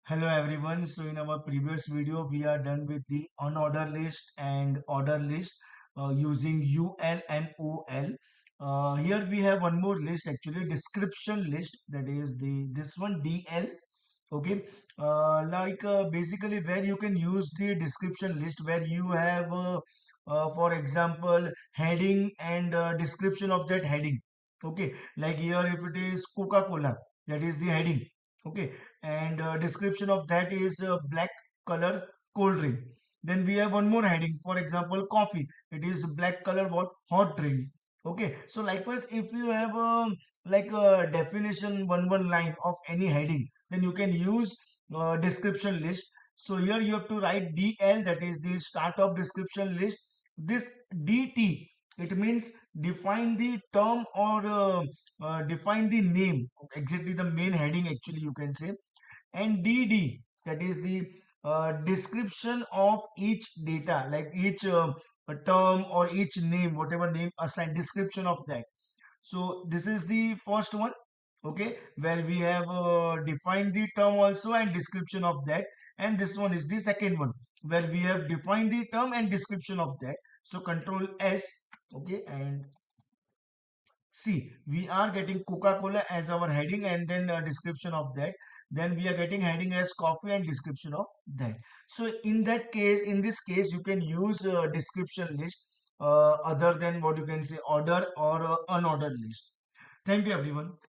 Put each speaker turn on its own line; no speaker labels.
Hello everyone. So in our previous video, we are done with the unordered list and order list using UL and OL. Here we have one more list, actually description list, that is this one DL. Okay, basically where you can use the description list where you have for example heading and description of that heading. Okay, like here if it is Coca-Cola, that is the heading. Okay, and description of that is black color cold drink. Then we have one more heading, for example coffee, it is black color what, hot drink. Okay, so likewise if you have like a definition, one line of any heading, then you can use description list. So here you have to write DL, that is the start of description list. This DT, it means define the term or define the name, exactly the main heading actually you can say. And DD, that is the description of each data, like each term or each name, whatever name assigned, description of that. So this is the first one, okay, where we have defined the term also and description of that. And this one is the second one where we have defined the term and description of that. So control S, okay, and see, we are getting Coca-Cola as our heading and then description of that. Then we are getting heading as coffee and description of that. So in that case, in this case, you can use description list other than what you can say order or unordered list. Thank you everyone.